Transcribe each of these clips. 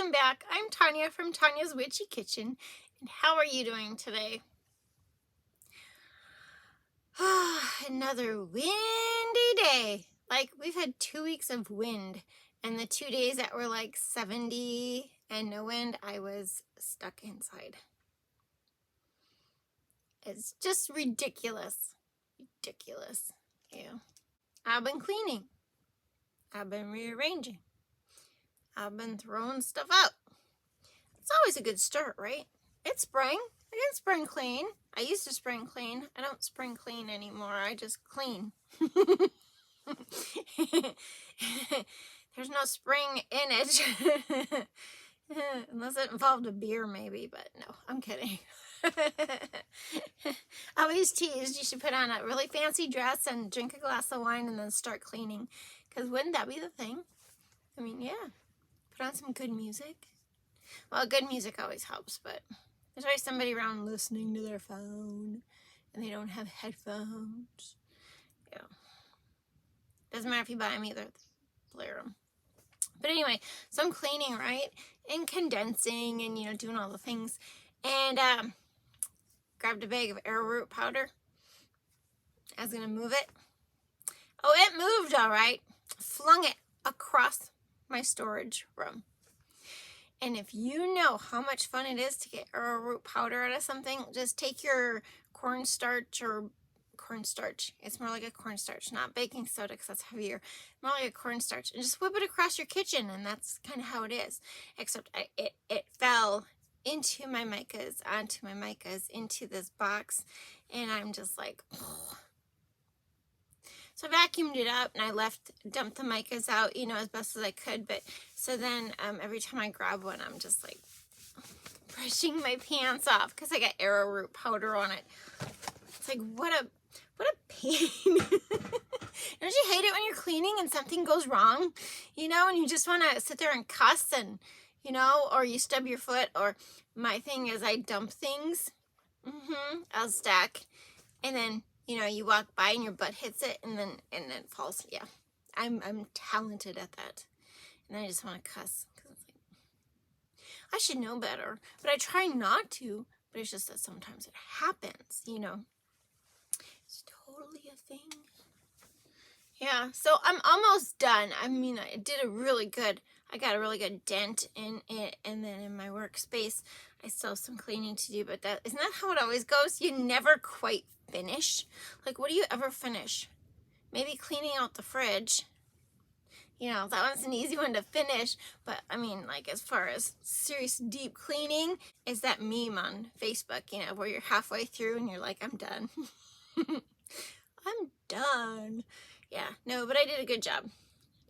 Welcome back. I'm Tonya from Tonya's Witchy Kitchen, and how are you doing today? Another windy day. Like, we've had 2 weeks of wind, and the 2 days that were like 70 and no wind, I was stuck inside. It's just ridiculous. Ridiculous. Yeah. I've been cleaning. I've been rearranging. I've been throwing stuff out. It's always a good start, right? It's spring. I can spring clean. I used to spring clean. I don't spring clean anymore. I just clean. There's no spring in it. Unless it involved a beer maybe, but no, I'm kidding. I always teased you should put on a really fancy dress and drink a glass of wine and then start cleaning. Because wouldn't that be the thing? I mean, yeah. Put on some good music. Well, good music always helps, but there's always somebody around listening to their phone and they don't have headphones. Yeah. Doesn't matter if you buy them either. Blare them. But anyway, so I'm cleaning, right? And condensing and, you know, doing all the things. And grabbed a bag of arrowroot powder. I was going to move it. Oh, it moved all right. Flung it across my storage room. And if you know how much fun it is to get arrowroot powder out of something, just take your cornstarch or cornstarch. It's more like a cornstarch, not baking soda because that's heavier. More like a cornstarch. And just whip it across your kitchen, and that's kind of how it is. Except it fell into my micas, onto my micas, into this box. And I'm just like, oh. So I vacuumed it up and I dumped the micas out, you know, as best as I could. But so then every time I grab one, I'm just like brushing my pants off because I got arrowroot powder on it. It's like, what a pain. Don't you hate it when you're cleaning and something goes wrong, you know, and you just want to sit there and cuss and, you know, or you stub your foot, or my thing is I dump things. I'll stack, and then, you know, you walk by and your butt hits it and then it falls. Yeah, I'm talented at that. And I just want to cuss because it's like, I should know better, but I try not to. But it's just that sometimes it happens, you know. It's totally a thing. Yeah, so I'm almost done. I mean, I got a really good dent in it, and then in my workspace, I still have some cleaning to do, but isn't that how it always goes? You never quite finish. Like, what do you ever finish? Maybe cleaning out the fridge. You know, that one's an easy one to finish, but I mean, like, as far as serious deep cleaning, is that meme on Facebook, you know, where you're halfway through and you're like, I'm done. I'm done. Yeah, no, but I did a good job.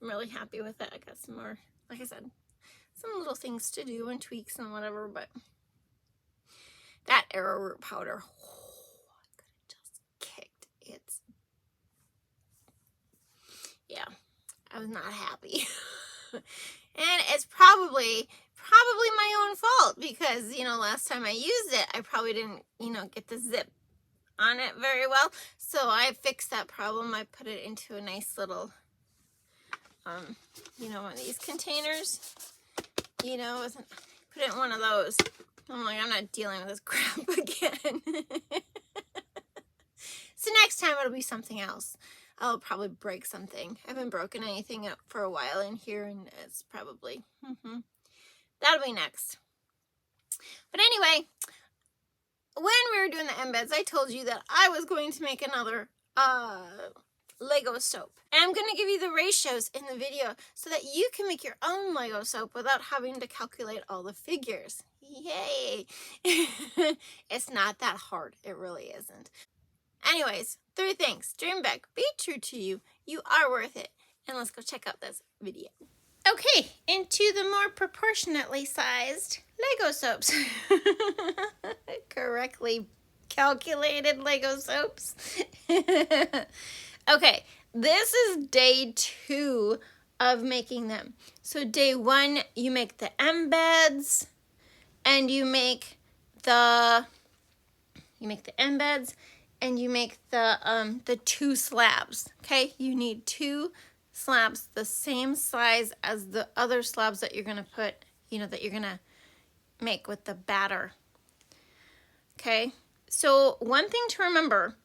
I'm really happy with it. I got some more, like I said, some little things to do and tweaks and whatever, but that arrowroot powder, I could have just kicked it. Yeah, I was not happy. And it's probably my own fault because, you know, last time I used it, I probably didn't, you know, get the zip on it very well. So I fixed that problem. I put it into a nice little, you know, one of these containers, you know, put it in one of those. I'm like, I'm not dealing with this crap again. So next time it'll be something else. I'll probably break something. I haven't broken anything up for a while in here, and it's probably, that'll be next. But anyway, when we were doing the embeds, I told you that I was going to make another Lego soap. And I'm going to give you the ratios in the video so that you can make your own Lego soap without having to calculate all the figures. Yay! It's not that hard. It really isn't. Anyways, 3 things. Dream big. Be true to you. You are worth it. And let's go check out this video. Okay, into the more proportionately sized Lego soaps. Correctly calculated Lego soaps. Okay, this is day 2 of making them. So day 1, you make the embeds, and you make the embeds, and you make the 2 slabs. Okay, you need 2 slabs the same size as the other slabs that you're gonna put, you know, that you're gonna make with the batter. Okay, so one thing to remember,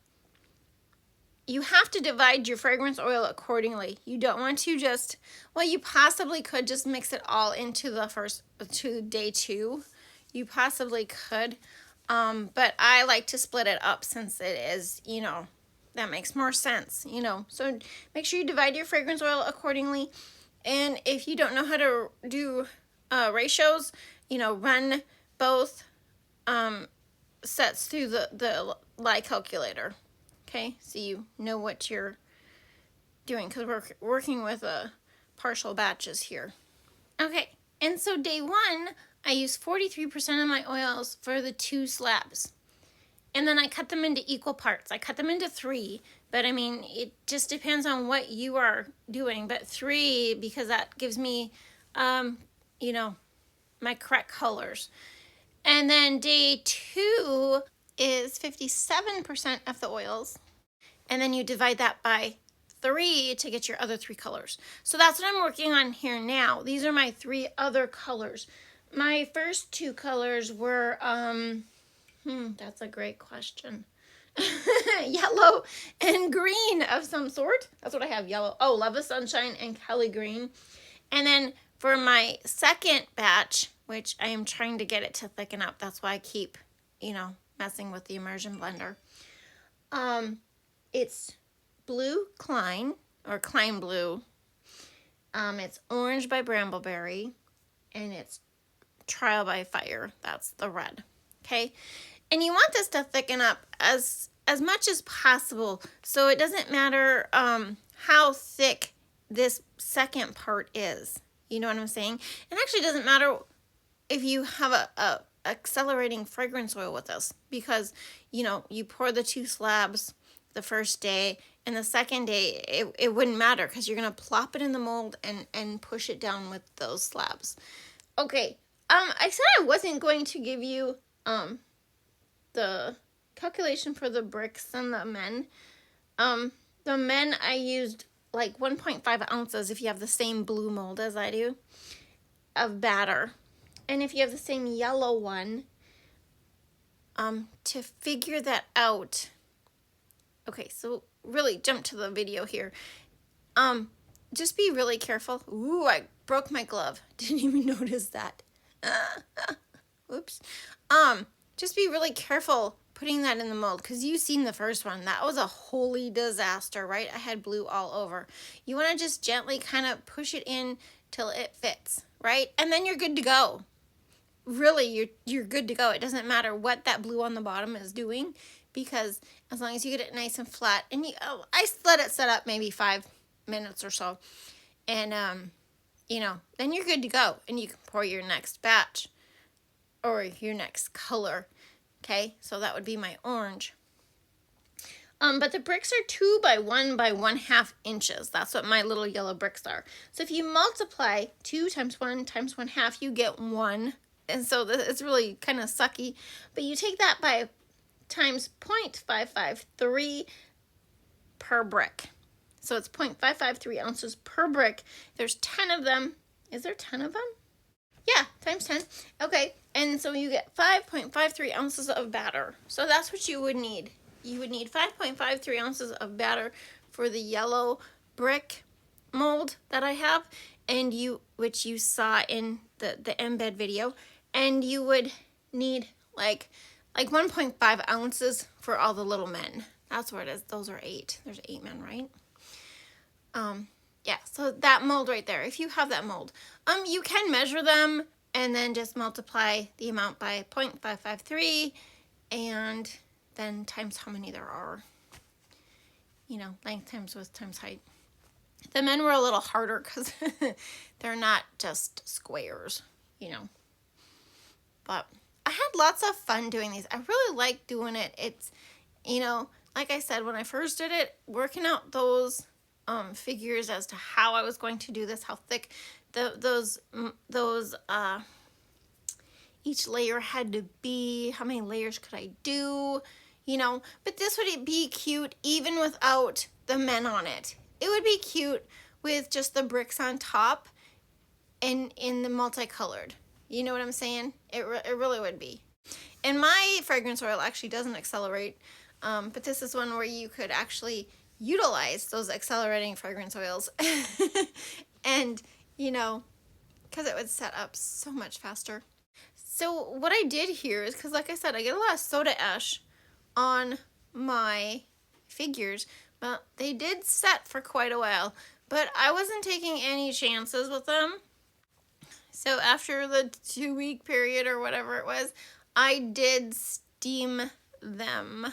you have to divide your fragrance oil accordingly. You don't want to just, well, you possibly could just mix it all into to day 2. You possibly could, but I like to split it up since it is, you know, that makes more sense, you know. So make sure you divide your fragrance oil accordingly. And if you don't know how to do ratios, you know, run both sets through the lie calculator. Okay, so you know what you're doing, because we're working with partial batches here. Okay, and so day 1, I use 43% of my oils for the 2 slabs. And then I cut them into equal parts. I cut them into 3, but I mean, it just depends on what you are doing. But 3, because that gives me, you know, my correct colors. And then day 2 is 57% of the oils. And then you divide that by 3 to get your other 3 colors. So that's what I'm working on here now. These are my 3 other colors. My first 2 colors were, that's a great question. Yellow and green of some sort. That's what I have, yellow. Oh, Love of Sunshine and Kelly Green. And then for my second batch, which I am trying to get it to thicken up. That's why I keep, you know, messing with the immersion blender. It's Blue Klein, or Klein Blue. It's Orange by Brambleberry, and it's Trial by Fire. That's the red. Okay, and you want this to thicken up as much as possible, so it doesn't matter how thick this second part is. You know what I'm saying? It actually doesn't matter if you have a accelerating fragrance oil with this, because, you know, you pour the 2 slabs the first day, and the second day it wouldn't matter, because you're gonna plop it in the mold and push it down with those slabs. Okay, I said I wasn't going to give you the calculation for the bricks and the men. The men, I used like 1.5 ounces if you have the same blue mold as I do of batter. And if you have the same yellow one, to figure that out. Okay, so really jump to the video here. Just be really careful. Ooh, I broke my glove. Didn't even notice that. Oops. Just be really careful putting that in the mold, because you've seen the first one. That was a holy disaster, right? I had blue all over. You want to just gently kind of push it in till it fits, right? And then you're good to go. Really, you're good to go. It doesn't matter what that blue on the bottom is doing, because as long as you get it nice and flat, and I let it set up maybe 5 minutes or so, and you know, then you're good to go, and you can pour your next batch or your next color. Okay, so that would be my orange. But the bricks are 2 by 1 by 1/2 inches. That's what my little yellow bricks are. So if you multiply 2 times 1 times 1/2, you get 1. And so it's really kind of sucky. But you take that by times 0.553 per brick. So it's 0.553 ounces per brick. There's 10 of them. Is there 10 of them? Yeah, times 10. Okay, and so you get 5.53 ounces of batter. So that's what you would need. You would need 5.53 ounces of batter for the yellow brick mold that I have, and which you saw in the embed video. And you would need like 1.5 ounces for all the little men. That's where it is. Those are 8. There's 8 men, right? Yeah, so that mold right there, if you have that mold, you can measure them and then just multiply the amount by 0.553 and then times how many there are. You know, length times width times height. The men were a little harder because they're not just squares, you know. But I had lots of fun doing these. I really like doing it. It's, you know, like I said, when I first did it, working out those figures as to how I was going to do this, how thick each layer had to be, how many layers could I do, you know. But this would be cute even without the men on it. It would be cute with just the bricks on top and in the multicolored. You know what I'm saying? It really would be. And my fragrance oil actually doesn't accelerate, but this is one where you could actually utilize those accelerating fragrance oils. And, you know, because it would set up so much faster. So what I did here is, because like I said, I get a lot of soda ash on my figures, but they did set for quite a while, but I wasn't taking any chances with them. So after the 2-week period or whatever it was, I did steam them.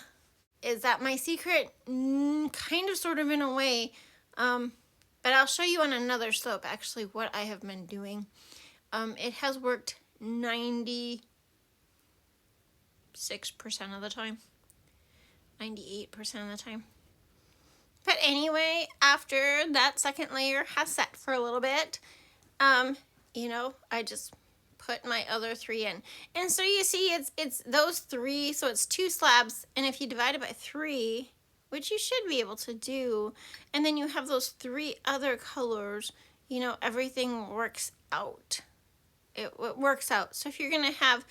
Is that my secret? Kind of, sort of, in a way. But I'll show you on another slope actually what I have been doing. It has worked 96% of the time. 98% of the time. But anyway, after that second layer has set for a little bit, you know, I just put my other 3 in. And so you see it's those 3, so it's 2 slabs, and if you divide it by 3, which you should be able to do, and then you have those 3 other colors, you know, everything works out. It works out. So if you're going to have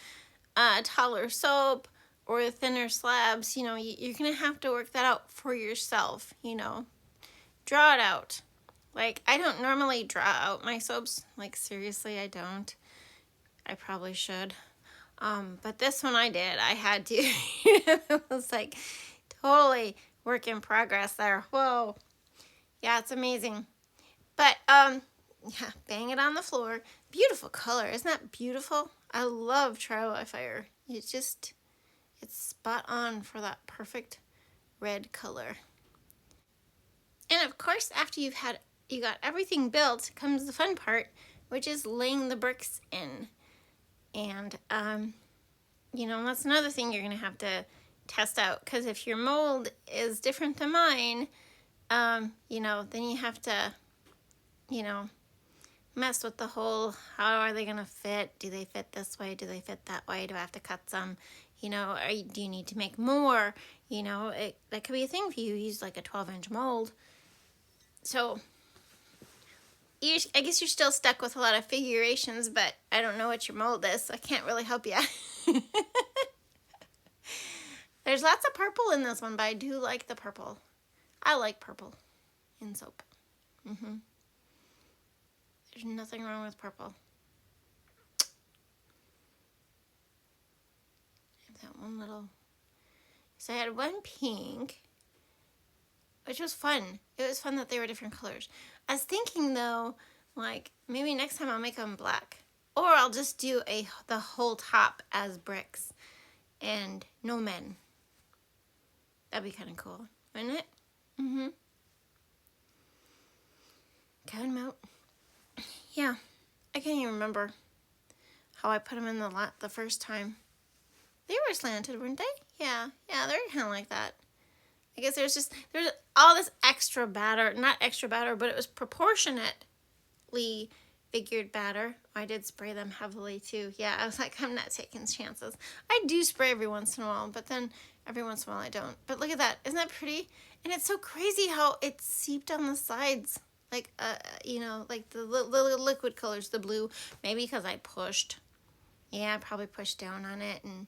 a taller soap or thinner slabs, you know, you're going to have to work that out for yourself, you know. Draw it out. Like, I don't normally draw out my soaps. Like, seriously, I don't. I probably should. But this one I did. I had to. It was like totally work in progress there. Whoa. Yeah, it's amazing. But, yeah, bang it on the floor. Beautiful color. Isn't that beautiful? I love Trial by Fire. It's spot on for that perfect red color. And of course, after you got everything built, comes the fun part, which is laying the bricks in. And, you know, that's another thing you're going to have to test out, because if your mold is different than mine, you know, then you have to, you know, mess with the whole, how are they going to fit? Do they fit this way? Do they fit that way? Do I have to cut some? You know, do you need to make more? You know, that could be a thing if you use like a 12-inch mold. So I guess you're still stuck with a lot of figurations, but I don't know what your mold is, so I can't really help you. There's lots of purple in this one, but I do like the purple. I like purple in soap. There's nothing wrong with purple. That one little... So I had one pink, which was fun. It was fun that they were different colors. I was thinking, though, like, maybe next time I'll make them black. Or I'll just do the whole top as bricks and no men. That'd be kind of cool, wouldn't it? Cut them out. Yeah, I can't even remember how I put them in the first time. They were slanted, weren't they? Yeah, they were kind of like that. I guess there's all this extra batter, not extra batter, but it was proportionately figured batter. I did spray them heavily too. Yeah, I was like, I'm not taking chances. I do spray every once in a while, but then every once in a while I don't. But look at that. Isn't that pretty? And it's so crazy how it seeped on the sides. Like, you know, like the liquid colors, the blue. Maybe because I pushed. Yeah, I probably pushed down on it. And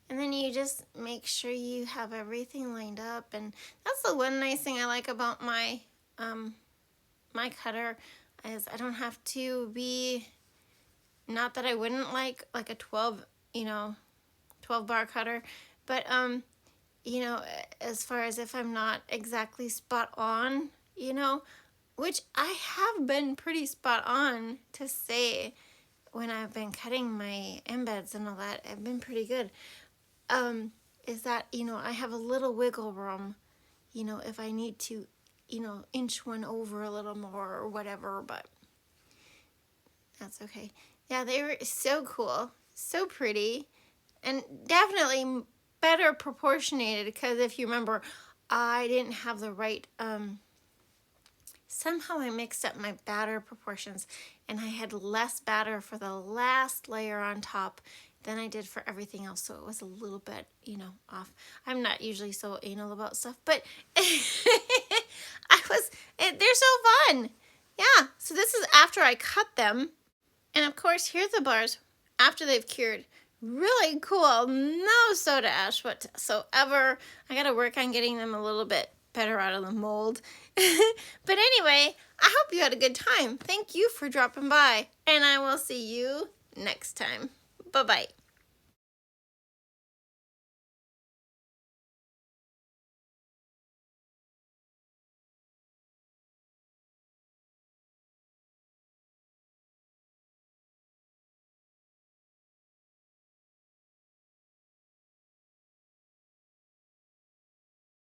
then you just make sure you have everything lined up. And that's the one nice thing I like about my my cutter, is I don't have to be, not that I wouldn't like a 12 bar cutter, but you know, as far as if I'm not exactly spot on, you know, which I have been pretty spot on to say when I've been cutting my embeds and all that, I've been pretty good. Is that, you know, I have a little wiggle room, you know, if I need to, you know, inch one over a little more or whatever, but that's okay. Yeah, they were so cool, so pretty, and definitely better proportionated, because if you remember, I didn't have the right, somehow I mixed up my batter proportions, and I had less batter for the last layer on top than I did for everything else, so it was a little bit, you know, off. I'm not usually so anal about stuff, but they're so fun. Yeah, so this is after I cut them, and of course, here are the bars. after they've cured. Really cool. No soda ash whatsoever. I gotta work on getting them a little bit better out of the mold. But anyway, I hope you had a good time. Thank you for dropping by, and I will see you next time. Bye-bye.